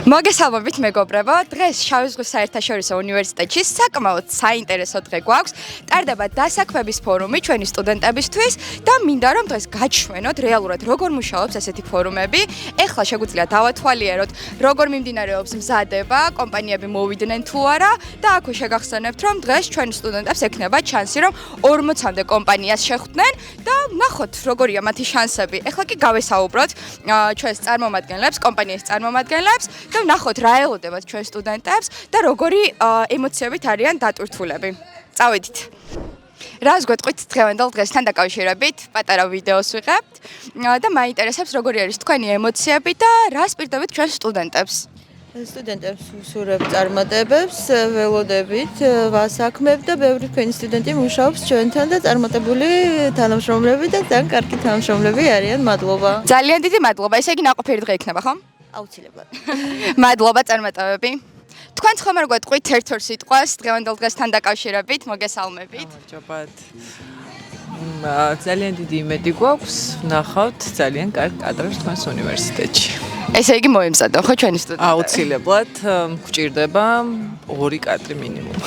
მოგესალმებით მეგობრებო, დღეს შავი ზღვის საერთაშორისო უნივერსიტეტში საკმაოდ საინტერესო დღე გვაქვს. ტარდება დასაქმების ფორუმი ჩვენი სტუდენტებისთვის და მინდა რომ დღეს გაჩვენოთ რეალურად როგორ მუშაობს ესეთი ფორუმები. ეხლა შეგვიძლია დავათვალიეროთ, როგორ მიმდინარეობს მზადება, კომპანიები მოვიდნენ თუ არა და აქვე შეგახსენებთ, რომ დღეს ჩვენი სტუდენტებს ექნება შანსი, რომ 40-მდე კომპანიას შეხვდნენ და ნახოთ, როგორია მათი შანსები. ეხლა კი გავესაუბროთ ჩვენს წარმომადგენლებს, კომპანიის წარმომადგენლებს და ნახოთ რა ელოდებათ ჩვენ სტუდენტებს და როგორი ემოციებით არიან დატვირთულები. წავედით. რას გვეტყვით დღევანდელ დღესთან დაკავშირებით, პატარა ვიდეოს ვიღებთ და მაინტერესებს როგორი არის თქვენი ემოციები და რას პირდებით ჩვენ სტუდენტებს. სტუდენტებს ვუსურებ წარმატებებს, ველოდებით, ვასაქმებ და ბევრი თქვენი სტუდენტი მუშაობს ჩვენთან და წარმატებული თანამშრომლები და ძალიან კარგი თანამშრომლები არიან. მადლობა. ძალიან დიდი მადლობა. ესე იგი ნაყოფიერი დღე იქნება, ხო? აუცილებლად. მადლობა წარმატებები. თქვენც ხომ არ გვეტყვით ერთ-ორ სიტყვას დღევანდელ დღესთან დაკავშირებით, მოგესალმებით. გამარჯობათ. ძალიან დიდი იმედი გვაქვს, ვნახავთ ძალიან კარგ კადრებს თქვენს უნივერსიტეტში. ესე იგი მოემზადო ხო ჩვენი სტუდენტები? აუცილებლად გვჭირდება 2 კადრი მინიმუმ.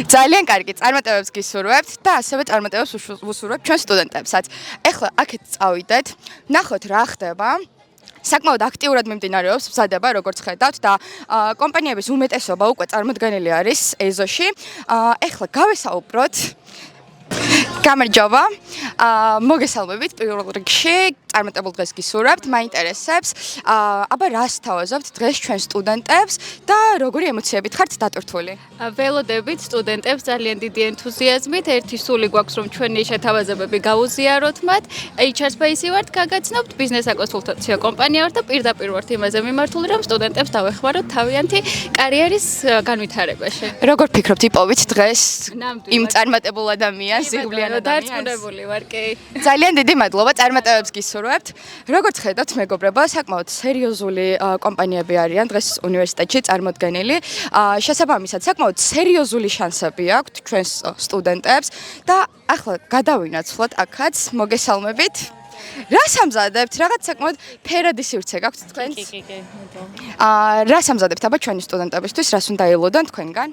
ძალიან კარგი, წარმატებებს გისურვებთ და ასევე წარმატებებს ვუსურვებთ ჩვენ სტუდენტებსაც. ეხლა აქეთ წავიდეთ, ნახოთ რა ხდება. საკმაოდ აქტიურად მიმდინარეობს მზადება, როგორც ხედავთ და კომპანიების უმეტესობა უკვე წარმოდგენილი არის ეზოში. ეხლა გავესაუბროთ. გამარჯობა. მოგესალმებით პირველ რიგში. წარმატებულ დღეს გისურვებთ, მაინტერესებს. აბა რას თავაზობთ დღეს ჩვენ სტუდენტებს და როგორი ემოციებით ხართ დატვირთული? ველოდებით სტუდენტებს ძალიან დიდი ენთუზიაზმით, ერთი სული გვაქვს რომ ჩვენი შეთავაზებები გავუზიაროთ მათ. HR Space-ი ვართ, გაგაცნობთ, ბიზნეს აკონსულტაციო კომპანია ვართ და პირდაპირ ვართ იმაზე მიმართული რომ სტუდენტებს დავეხმაროთ თავიანთი კარიერის განვითარებაში. როგორ ფიქრობთ იპოვით დღეს ნამდვილად. იმ წარმატებულ ადამიანს, იღბლიან ადამიანს? დარწმუნებული ვარ, კი. ძალიან დიდი მადლობა, წარმატებებს გისურვებთ. როგორც ხედავთ, მეგობრებო, საკმაოდ სერიოზული კომპანიები არიან დღეს უნივერსიტეტში წარმოდგენილი. შესაბამისად, საკმაოდ სერიოზული შანსები აქვთ ჩვენს სტუდენტებს და ახლა გადავინაცვლოთ აქაც, მოგესალმებით. რას ამზადებთ? რაღაც საკმაოდ ფერადი სივრცე გაქვთ თქვენს? კი. რას ამზადებთ აბა ჩვენი სტუდენტებისთვის, რას უნდა ელოდან თქვენგან?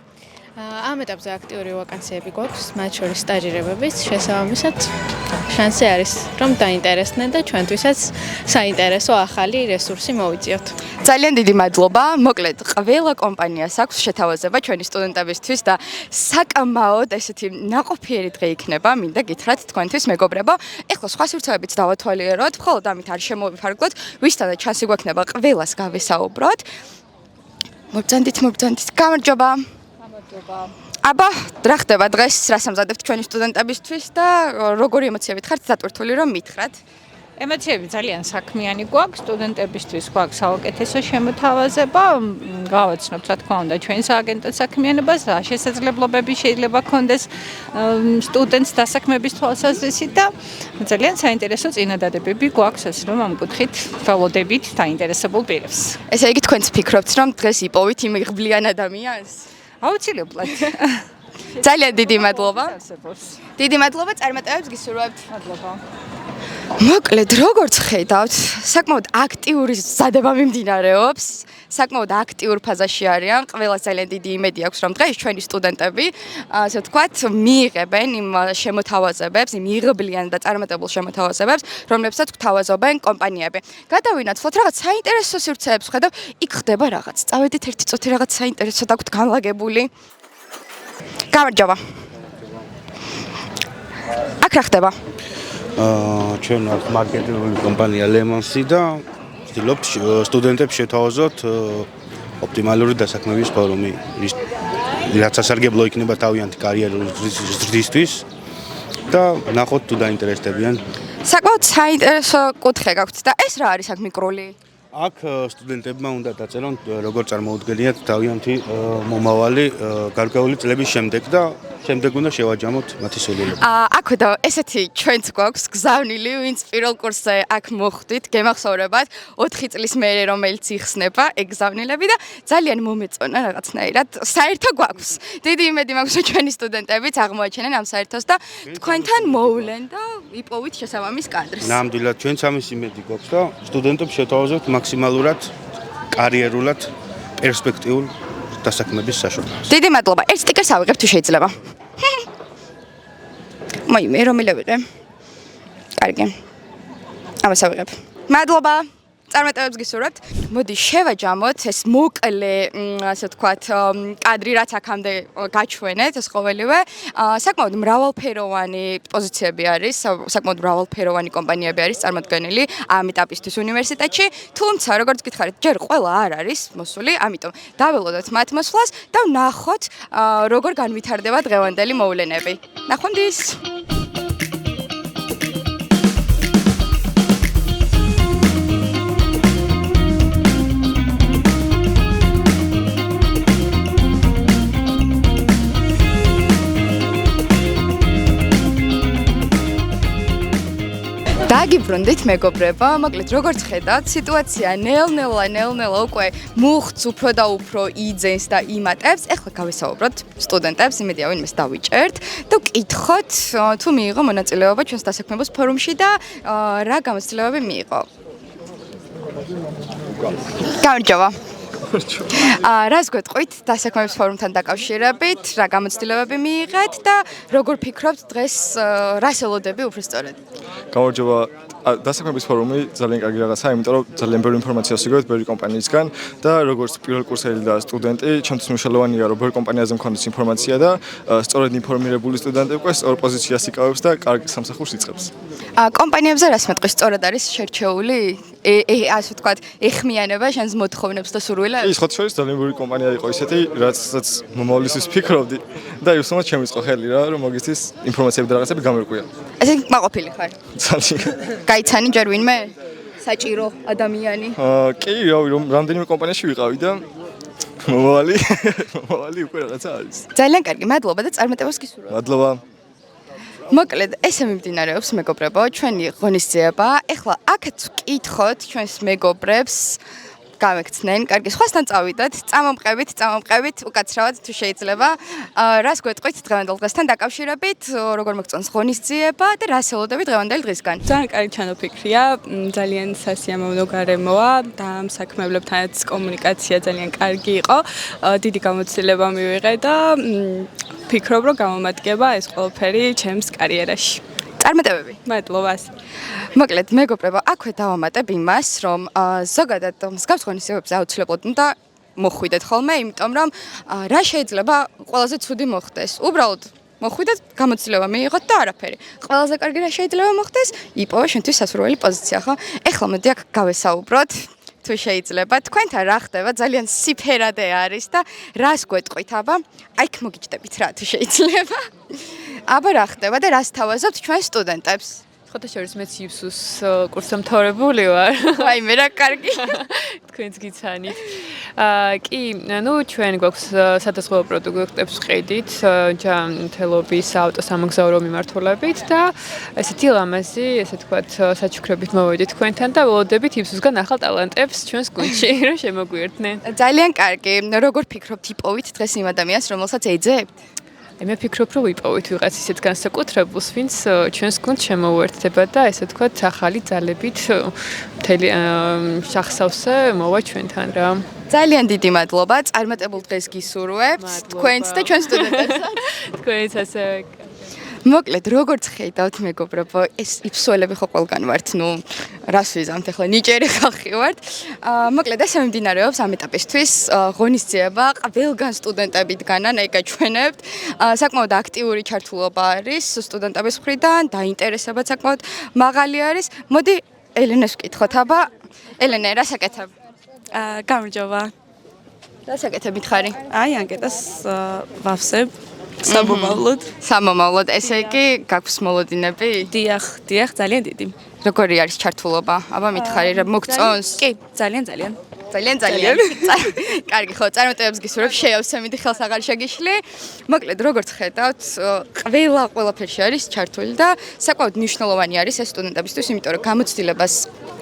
ამ ეტაპზე აქტიური ვაკანსიები გვაქვს, მათ შორის სტაჟირებების შესაბამისად შანსი არის რომ დაინტერესდნენ და ჩვენთვისაც საინტერესო ახალი რესურსი მოვიწიოთ. ძალიან დიდი მადლობა. მოკლედ, ყველა კომპანიას აქვს შეთავაზება ჩვენი სტუდენტებისთვის და საკმაოდ ესეთი ნაყოფიერი დღე იქნება, მინდა გითხრათ თქვენთვის მეგობრებო. ეხლა სხვა სივრცეებიც დავათვალიეროთ, მხოლოდ ამით არ შემოვიფარგლოთ, ვისთანაც შანსი გვექნება ყველას გავესაუბროთ. მობრძანდით, გამარჯობა. აბა, რა ხდება დღეს, რას ამზადებთ ჩვენი სტუდენტებისთვის და როგორი ემოციებით ხართ დატვირთული რომ მითხრათ? ემოციები ძალიან საქმიანი გვაქვს, სტუდენტებისთვის გვაქვს საუკეთესო შემოთავაზება, გავაცნობთ რა თქმა უნდა ჩვენ სააგენტო საქმიანობას, რა შესაძლებლობები შეიძლება გქონდეს სტუდენტს დასაქმების თვალსაზრისით და ძალიან საინტერესო წინადადებები გვაქვს, ასე რომ ამ კუთხით ველოდებით დაინტერესებულ პირებს. ესე იგი თქვენც ფიქრობთ რომ დღეს იპოვით იმ იღბლიან ადამიანს? აუცილებლად. ძალიან დიდი მადლობა. დიდი მადლობა, წარმატებებს გისურვებთ. მადლობა. მოკლედ, როგორც ხედავთ, საკმაოდ აქტიური მზადება მიმდინარეობს, საკმაოდ აქტიურ ფაზაში არიან. ყველას ძალიან დიდი იმედი აქვს, რომ დღეს ჩვენი სტუდენტები, ასე ვთქვათ, მიიღებენ იმ შემოთავაზებებს, იმ იღბლიან და წარმატებულ შემოთავაზებებს, რომლებსაც გვთავაზობენ კომპანიები. გადავინაცვლოთ რაღაც საინტერესო სივრცეებს ხედავ, იქ ხდება რაღაც. წავედით ერთი წუთი რაღაც საინტერესო დაგვთ განლაგებული. გამარჯობა. აქ რა ხდება? ჩვენ ვართ მარკეტინგული კომპანია Lemons-ი და ვცდილობთ სტუდენტებს შეთავაზოთ ოპტიმალური დასაქმების ფორუმი, რაც სასარგებლო იქნება თავიანთი კარიერის ზრდისთვის და ნახოთ თუ დაინტერესდებიან. საკმაოდ საინტერესო კუთხე გაქვთ და ეს რა არის აქ მიკროლი? აქ სტუდენტებმა უნდა დაწერონ როგორ წარმოუდგენიათ თავიანთი მომავალი გარკვეული წლების შემდეგ და შემდეგ უნდა შევაჯამოთ მათი სულელები. აქვე და ესეთი ჩვენც გვაქვს გზავნილი, ვინც პირველ კურსზე აქ მოხვდით, გემახსოვრებათ 4 წლის მერე რომელიც იხსნება ეგზავნილები და ძალიან მომეწონა რაღაცნაირად. საერთო გვაქვს. დიდი იმედი მაქვს რომ ჩვენი სტუდენტებიც აღმოაჩენენ ამ საერთოს და თქვენთან მოვლენ და იპოვით შესაბამის კადრს. ნამდვილად ჩვენც ამის იმედი გვაქვს და სტუდენტებს შევთავაზებთ მაქსიმალურად კარიერულად პერსპექტიულ დასაქმების საშუალებას. დიდი მადლობა. ერთ სტიკერს ავიღებ თუ შეიძლება. მოი მე რომ მივიღე. კარგი. ამას ავიღებ. მადლობა. წარმატებებს გისურვებთ. მოდი შევაჯამოთ ეს მოკლე, ასე ვთქვათ, კადრი, რაც აქამდე გაჩვენეთ, ეს ყოველივე. საკმაოდ მრავალფეროვანი პოზიციები არის, საკმაოდ მრავალფეროვანი კომპანიები არის წარმოდგენილი ამ ეტაპისთვის უნივერსიტეტში, თუმცა როგორც გითხარით, ჯერ ყველა არ არის მოსული, ამიტომ დაველოდოთ მათ მოსვლას და ვნახოთ, როგორ განვითარდება დღევანდელი მოვლენები. ნახვამდის. დაგიბრუნდით მეგობრებო, მოკლედ როგორც ხედავთ, სიტუაცია ნელ-ნელა უკვე მუხტს უფრო და უფრო იძენს და იმატებს. ეხლა გავესაუბროთ სტუდენტებს, იმედია ვინმეს დავიჭერთ და ვკითხოთ, თუ მიიღო მონაწილეობა ჩვენს დასაქმებულ ფორუმში და რა გამოცდილებები მიიღო. გამარჯობა. რას გვეტყვით დასაქმების ფორუმთან დაკავშირებით, რა გამოცდილებები მიიღეთ და როგორ ფიქრობთ დღეს რას ელოდები უბრალოდ? გამარჯობა. დასაქმების ფორუმი ძალიან კარგი რაღაცაა, იმიტომ რომ ძალიან ბევრი ინფორმაციას ვიგებთ ბევრი კომპანიისგან და როგორც პირველ კურსელი და სტუდენტი, ჩემთვის მნიშვნელოვანია რომ ბევრი კომპანიაზე მქონდეს ინფორმაცია და სწორედ ინფორმირებული სტუდენტი უკვე სწორ პოზიციას იკავებს და კარგ სამსახურს იწყებს. კომპანიებზე რას მეტყვის, სწორად არის შერჩეული? ასე ვთქვათ, ეხმიანება შენს მოთხოვნებს და სურვილებს? ის ხოთშორის ძალიან ბევრი კომპანია იყო ისეთი, რაცაც მომავლისთვის ფიქრობდი და იუსტომაც შემიწყო ხელი რა, რომ მოგისთვის ინფორმაციები და რაღაცები გამერკვია. ესე მაყოფილი ხარ? ძალიან. გაიცანი ჯერ ვინმე? საჭირო ადამიანი? კი, რავი, რომ რამდენიმე კომპანიაში ვიყავი და მომავალი უკვე რაღაცა არის. ძალიან კარგი, მადლობა და წარმატებას გისურვებ. მადლობა. მოკლედ, ესე მიმდინარეობს მეგობრებო, ჩვენი ღონისძიება. ეხლა აქაც ვკითხოთ ჩვენს მეგობრებს. გამექცნენ, კარგი, სხვასთან წავიდოთ, წამომყევით, უკაცრავად თუ შეიძლება. რას გვეტყვით დღევანდელ დღესთან დაკავშირებით, როგორ მოგწონს ღონისძიება და რას ელოდებით დღევანდელი დღისგან? ძალიან კარგი ჩანაფიქრია, ძალიან სასიამოვნო გარემოა და საქმეებლებთანაც კომუნიკაცია ძალიან კარგი იყო. დიდი გამოცდილება მივიღე და ფიქრობ, რომ გამომადგება ეს ყველაფერი ჩემს კარიერაში. წარმატებები. მადლობას. მოკლედ, მეგობრებო, აქვე დავამატებ იმას, რომ ზოგადად მსგავს ღონისძიებებზე აუცილებლად უნდა მოხვიდეთ ხოლმე, იმიტომ რომ რა შეიძლება ყველაზე ცუდი მოხდეს. უბრალოდ მოხვიდეთ, გამოცდილება მიიღოთ და არაფერი. ყველაზე კარგი რა შეიძლება მოხდეს, იპოვა შენთვის სასურველი პოზიცია, ხო? ეხლა მოდი აქ გავესაუბროთ. თუ შეიძლება, თქვენთან რა ხდება, ძალიან სიფერადე არის და რას გვეტყვით, აბა? აი, მოგიჭდებით რა, თუ შეიძლება. აბა რა ხდება და რას თავაზობთ ჩვენ სტუდენტებს? ხოთაშორის მეც იფსუს კურსდამთავრებული ვარ. აი მე რა კარგი. თქვენც გიცანით. კი, ნუ ჩვენ გვაქვს სადაზღვევო პროდუქტებს ვყიდით, ჯანმრთელობის ავტოსამოგზაურო მიმართულებით და ესეთი ლამაზი, ესე თქვათ, საჩუქრებით მოვედით თქვენთან და ველოდებით იფსუსგან ახალ ტალანტებს ჩვენს გუნდში, რომ შემოგვიერთნენ. ძალიან კარგი. როგორ ფიქრობთ, იპოვით დღეს იმ ადამიანს, რომელსაც ეძებთ? მე ფიქრობ, რომ ვიპოვით ვიღაც ისეთ განსაკუთრებულს, ვინც ჩვენს გუნდს შემოუერთდება და ესე თქვათ, ახალი ძალებით მთელი შახსავსე მოვა ჩვენთან რა. ძალიან დიდი მადლობა, წარმატებულ დღეს გისურვებთ, თქვენც და ჩვენ სტუდენტებსაც. თქვენც ასევე. მოკლედ, როგორც ხედავთ მეგობრებო, ეს იფსუელები ხო ყველგან ვართ, ნუ რას ვიზამთ ახლა, ნიჭიერი ხალხი ვართ. მოკლედ, ესე მიმდინარეობს ამ ეტაპისთვის ღონისძიება, ყველგან სტუდენტებიდან, აი გაჩვენებთ. საკმაოდ აქტიური ჩართულობა არის სტუდენტების მხრიდან, დაინტერესებაც საკმაოდ მაღალი არის. მოდი, ელენეს ვკითხოთ, აბა, ელენე, რა საკეთებ? გამარჯობა. რა საკეთებით ხარი? აი, ანკეტას ვავსებ. სამომავლოდ, ესე იგი, გაქვს მოლოდინები? დიახ, ძალიან დიდი. როგორი არის ჩართულობა? აბა მითხარი, რა მოგწონს? კი, ძალიან. ძალიან. კარგი, ხო, წარმატებებს გისურვებ, შეავსემიდი ხელს აღარ შეგიშლი. მოკლედ, როგორც ხედავთ, ყველაფერში არის ჩართული და საკმაოდ მნიშვნელოვანი არის ეს სტუდენტებისთვის, იმიტომ რომ გამოცდილებას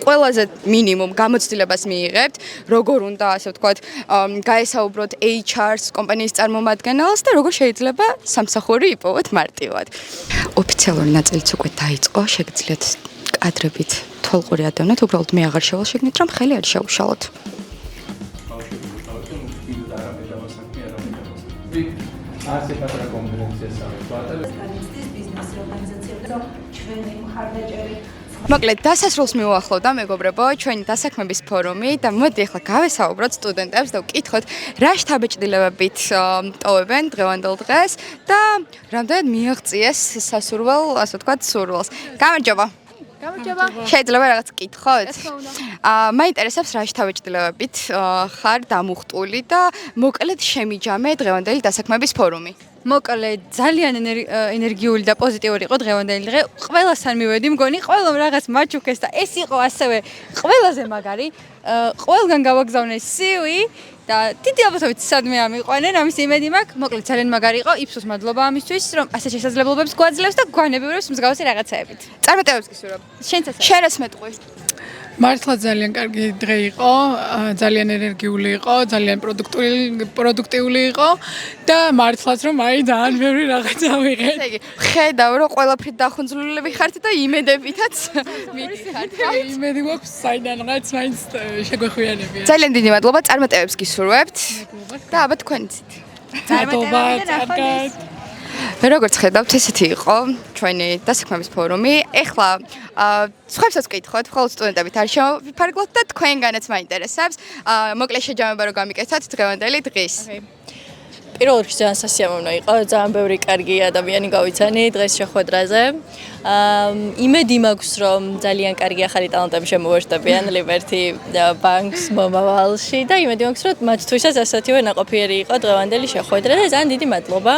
ყველაზე მინიმუმ გამოცდილებას მიიღებთ, როგორ უნდა, ასე ვთქვათ, გაესაუბროთ HR-ს, კომპანიის წარმომადგენელს და როგორ შეიძლება სამსახური იპოვოთ მარტივად. ოფიციალური ნაწილიც უკვე დაიწყო, შეგიძლიათ კადრებით თვალყური ადევნოთ, უბრალოდ მე აღარ შევალ შეგნით, რომ ხელი არ შეუშალოთ. კიდევ არაფერი დავასახმი, არაფერი დავასახმი. არც ეხლა კონფერენციას სამეფო ბიზნესი ორგანიზაციები ჩვენი მხარდაჭერით მოკლედ დასასრულს მივუახლოვდა მეგობრებო ჩვენი დასაქმების ფორუმი და მოდი ახლა გავესაუბროთ სტუდენტებს და ვკითხოთ რა შთაბეჭდილებებით ტოვებენ დღევანდელ დღეს და რამდენად მიაღწიეს სასურველ, ასე ვთქვათ, სურვილს. გამარჯობა. გამარჯობა. შეიძლება რაღაც გკითხოთ? მაინტერესებს რა შთაბეჭდილებებით ხარ დამუხტული და მოკლედ შემიჯამე დღევანდელი დასაქმების ფორუმი. მოკლედ ძალიან ენერგიული და პოზიტიური იყო დღევანდელი დღე. ყველასთან მივედი, მგონი ყველამ რაღაც მაჩუქეს და ეს იყო ასევე ყველაზე მაგარი. ყველგან გავაგზავნე CV და დიდი ალბათობით სადმე ამიყვანენ, ამის იმედი მაქვს. მოკლედ ძალიან მაგარი იყო. იფსოს მადლობა ამისთვის, რომ ასე შესაძლებლობებს გვაძლევს და გვანებიერებს მსგავსი რაღაცეებით. წარმატებებს გისურვებ. შენცაც. შენ რას მეტყვი? მართლა ძალიან კარგი დღე იყო, ძალიან ენერგიული იყო, ძალიან პროდუქტიული იყო და მართლაც რომ აი ძალიან ბევრი რაღაცა ვიღეთ. ესე იგი, ხედავ რომ ყველაფრით დახუნძლულები ხართ და იმედებითაც მიგიხართ. იმედი გვაქვს საიდანღაც მაინც შეგვეხვიანებიან. ძალიან დიდი მადლობა, წარმატებებს გისურვებთ და აბა თქვენიცით. მადლობა, კარგად. როგორც ხედავთ, ესეთი იყო ჩვენი დასაქმების ფორუმი. ეხლა სხვებსაც ვკითხოთ, მხოლოდ სტუდენტებით არ შევიფარგლოთ და თქვენგანაც მაინტერესებს. მოკლე შეჯამება რომ გამიკეთოთ დღევანდელი დღის. პირველ რიგში ძალიან სასიამოვნო იყო, ძალიან ბევრი კარგი ადამიანი გავიცანი დღეს შეხვედრაზე. იმედი მაქვს, რომ ძალიან კარგი ახალი ტალანტები შემოვერთებიან Liberty Bank-ს მომავალში და იმედი მაქვს, რომ მათთვისაც ასეთივე ნაყოფიერი იყო დღევანდელი შეხვედრა და ძალიან დიდი მადლობა,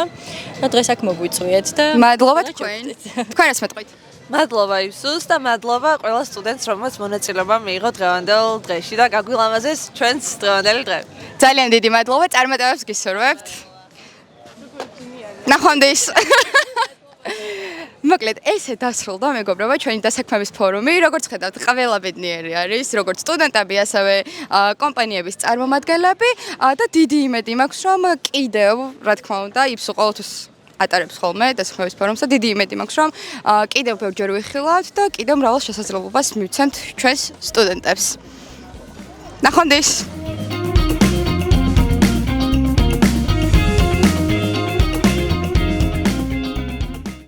რომ დღეს აქ მოგვიწვიეთ და მადლობა თქვენ. თქვენ რას მეტყვით? მადლობა იფსუს და მადლობა ყველა სტუდენტს, რომელსაც მონაწილეობა მიიღო დღევანდელ დღეში და გაგვილამაზეს ჩვენს დღევანდელი დღე. ძალიან დიდი მადლობა, წარმატებებს გისურვებთ. ნახვამდის. მოკლედ ესე დასრულდა მეგობრებო ჩვენი დასაქმების ფორუმი. როგორც ხედავთ, ყველა ბედნიერი არის, როგორც სტუდენტები, ასევე კომპანიების წარმომადგენლები და დიდი იმედი მაქვს, რომ კიდევ, რა თქმა უნდა, იფსუ ყოველთვის ატარებს ხოლმე დასაქმების ფორუმს და დიდი იმედი მაქვს, რომ კიდევ ბევრჯერ ვიხილავთ და კიდევ მრავალ შესაძლებლობას მივცემთ ჩვენს სტუდენტებს. ნახვამდის.